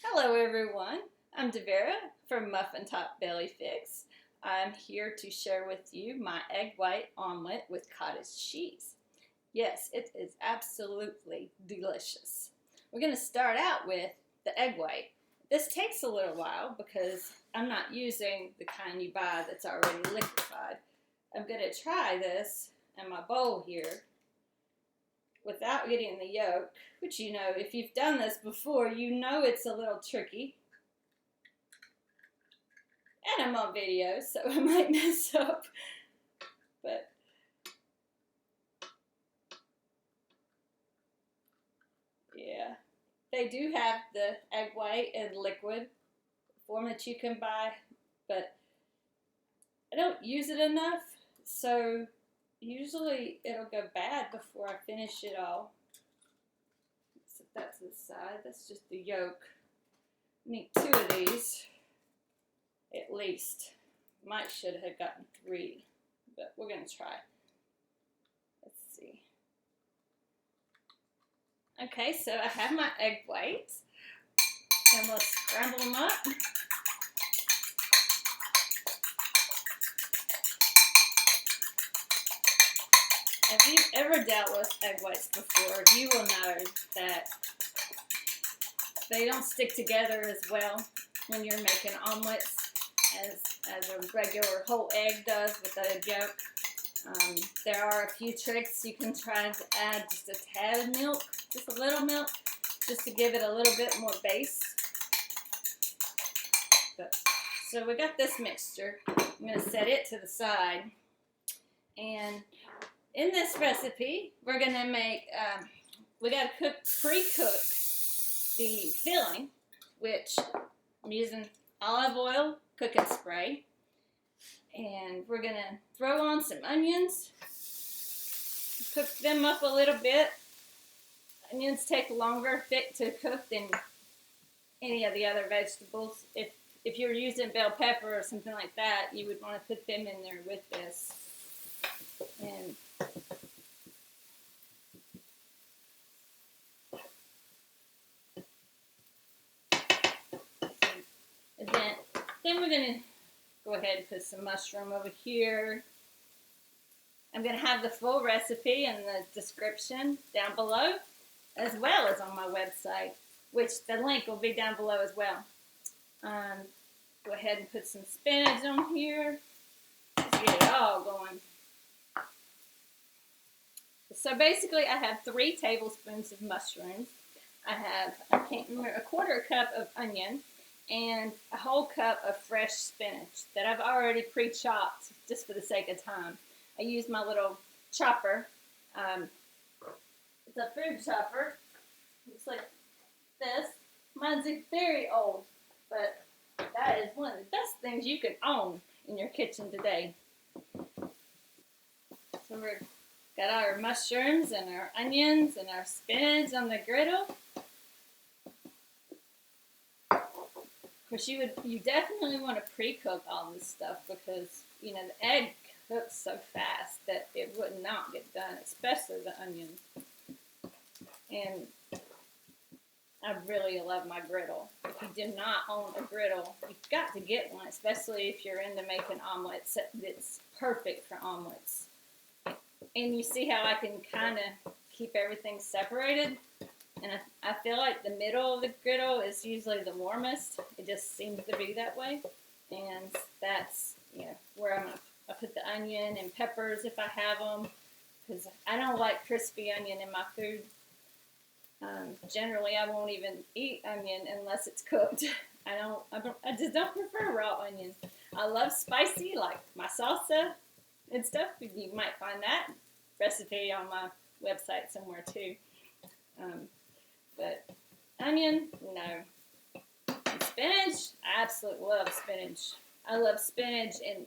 Hello everyone, I'm Devera from Muffin Top Belly Fix. I'm here to share with you my egg white omelet with cottage cheese. Yes, it is absolutely delicious. We're going to start out with the egg white. This takes a little while because I'm not using the kind you buy that's already liquefied. I'm going to try this in my bowl here without getting the yolk, which if you've done this before, it's a little tricky. And I'm on video, so I might mess up. But yeah, they do have the egg white in liquid form that you can buy, but I don't use it enough, so usually it'll go bad before I finish it all. Set that to the side. That's just the yolk. I need 2 of these at least. Should have gotten 3, but we're going to try. Let's see. Okay, so I have my egg whites, and we'll scramble them up. If you've ever dealt with egg whites before, you will know that they don't stick together as well when you're making omelets as a regular whole egg does with a yolk. There are a few tricks you can try to add just a tad of milk, just a little milk, just to give it a little bit more base. So we got this mixture. I'm going to set it to the side. And in this recipe, we're going to make, we got to pre-cook the filling, which I'm using olive oil, cooking spray, and we're going to throw on some onions, cook them up a little bit. Onions take longer to cook than any of the other vegetables. If you're using bell pepper or something like that, you would want to put them in there with this. And then we're going to go ahead and put some mushroom over here. I'm going to have the full recipe in the description down below, as well as on my website, which the link will be down below as well. Go ahead and put some spinach on here. Just get it all going. So basically I have 3 tablespoons of mushrooms. I have, a 1/4 cup of onion, and a whole cup of fresh spinach that I've already pre-chopped just for the sake of time. I use my little chopper. It's a food chopper. Looks like this. Mine's very old, but that is one of the best things you can own in your kitchen today. So we've got our mushrooms and our onions and our spinach on the griddle. Of course, you definitely want to pre-cook all this stuff because, the egg cooks so fast that it would not get done, especially the onions. And I really love my griddle. If you do not own a griddle, you've got to get one, especially if you're into making omelets. It's perfect for omelets. And you see how I can kind of keep everything separated? And I feel like the middle of the griddle is usually the warmest. It just seems to be that way. And that's, where I put the onion and peppers if I have them. Because I don't like crispy onion in my food. Generally, I won't even eat onion unless it's cooked. I just don't prefer raw onion. I love spicy, like my salsa and stuff. You might find that recipe on my website somewhere too. But onion, no. And spinach, I absolutely love spinach. I love spinach in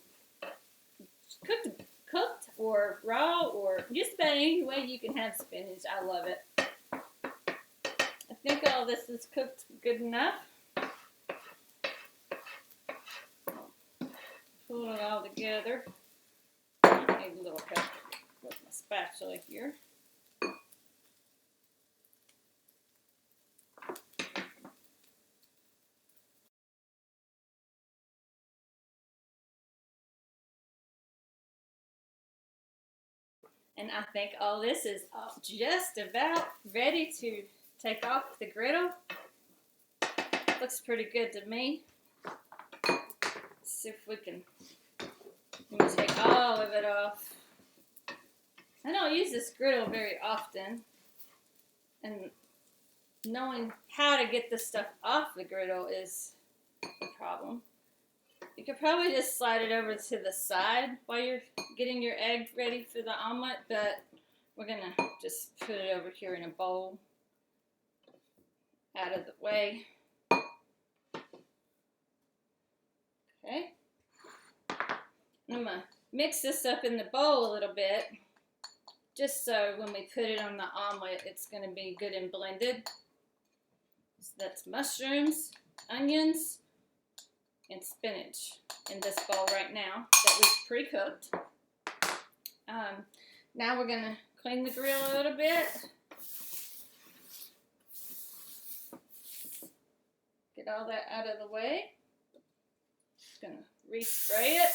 cooked or raw or just about any way you can have spinach. I love it. I think all this is cooked good enough. Pull it all together. I need a little help with my spatula here. And I think all this is just about ready to take off the griddle. Looks pretty good to me. Let's see if we can take all of it off. I don't use this griddle very often, and knowing how to get this stuff off the griddle is the problem. You could probably just slide it over to the side while you're getting your egg ready for the omelet, but we're gonna just put it over here in a bowl, out of the way. Okay. I'm gonna mix this up in the bowl a little bit, just so when we put it on the omelet, it's gonna be good and blended. So that's mushrooms, onions, and spinach in this bowl right now that we've pre-cooked. Now we're gonna clean the grill a little bit. Get all that out of the way. Just gonna respray it.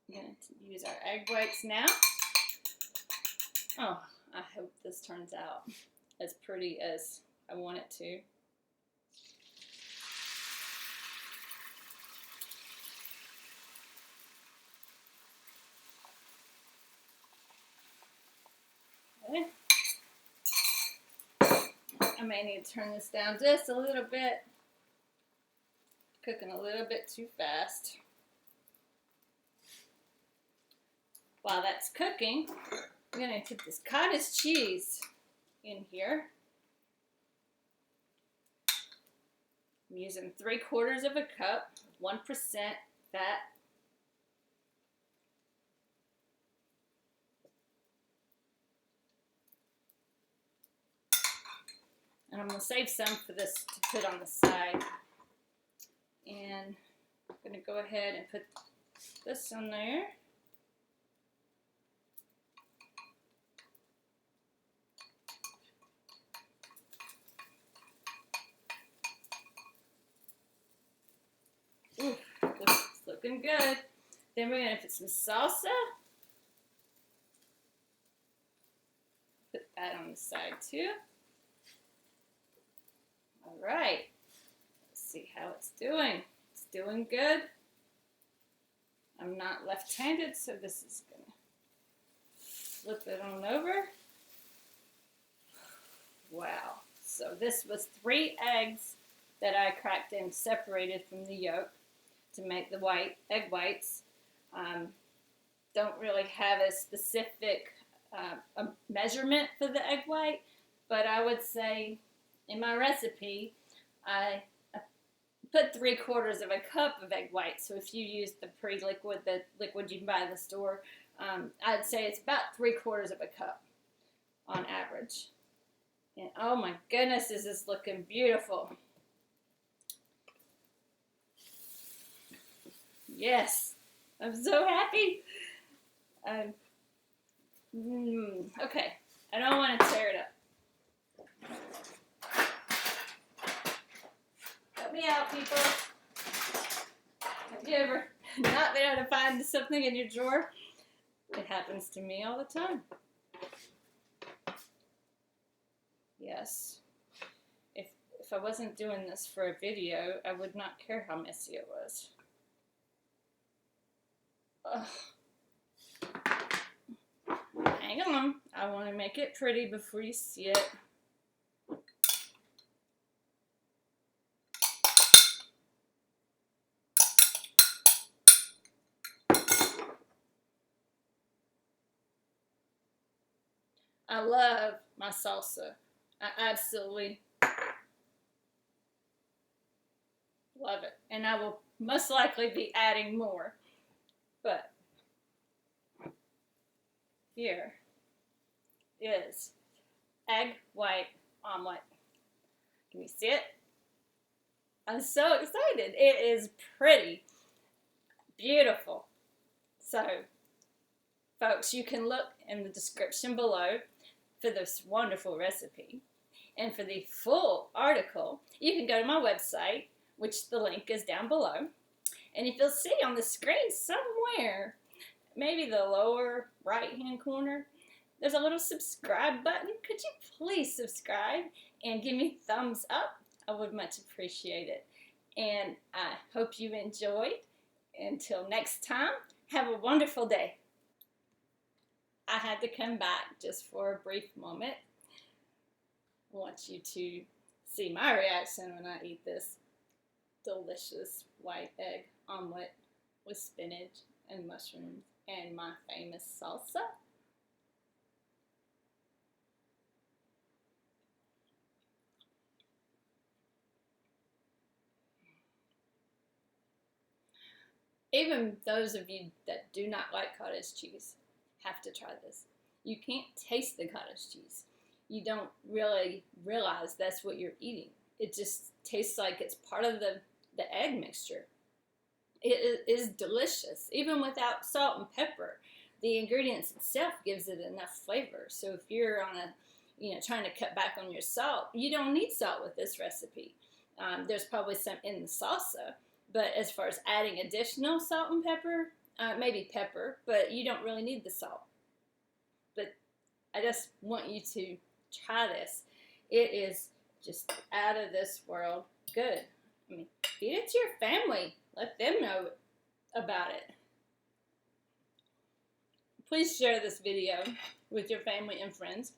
I'm gonna use our egg whites now. Oh, I hope this turns out as pretty as I want it to. Okay. I may need to turn this down just a little bit. Cooking a little bit too fast. While that's cooking, I'm going to put this cottage cheese in here. I'm using 3/4 of a cup, 1% fat. And I'm going to save some for this to put on the side. And I'm going to go ahead and put this on there. Ooh, it's looking good. Then we're going to put some salsa. Put that on the side too. All right. Let's see how it's doing. It's doing good. I'm not left-handed, so this is going to flip it on over. Wow. So this was 3 eggs that I cracked and separated from the yolk to make the egg whites. Don't really have a specific a measurement for the egg white, but I would say in my recipe I put 3/4 of a cup of egg white. So if you use the pre-liquid, the liquid you can buy in the store, I'd say it's about 3/4 of a cup on average. And oh my goodness, this is looking beautiful. Yes, I'm so happy. Okay, I don't want to tear it up. Help me out, people. Have you ever not been able to find something in your drawer? It happens to me all the time. Yes. If I wasn't doing this for a video, I would not care how messy it was. Ugh. Hang on, I want to make it pretty before you see it. I love my salsa. I absolutely love it. And I will most likely be adding more. But here is egg white omelet. Can you see it? I'm so excited. It is pretty, beautiful. So, folks, you can look in the description below for this wonderful recipe. And for the full article, you can go to my website, which the link is down below. And if you'll see on the screen somewhere, maybe the lower right-hand corner, there's a little subscribe button. Could you please subscribe and give me a thumbs up? I would much appreciate it. And I hope you enjoyed. Until next time, have a wonderful day. I had to come back just for a brief moment. I want you to see my reaction when I eat this delicious white egg omelet with spinach and mushrooms and my famous salsa. Even those of you that do not like cottage cheese have to try this. You can't taste the cottage cheese. You don't really realize that's what you're eating. It just tastes like it's part of the egg mixture. It is delicious, even without salt and pepper. The ingredients itself gives it enough flavor. So if you're on trying to cut back on your salt, you don't need salt with this recipe. There's probably some in the salsa, but as far as adding additional salt and pepper, maybe pepper, but you don't really need the salt. But I just want you to try this. It is just out of this world good. I mean, feed it to your family. Let them know about it. Please share this video with your family and friends.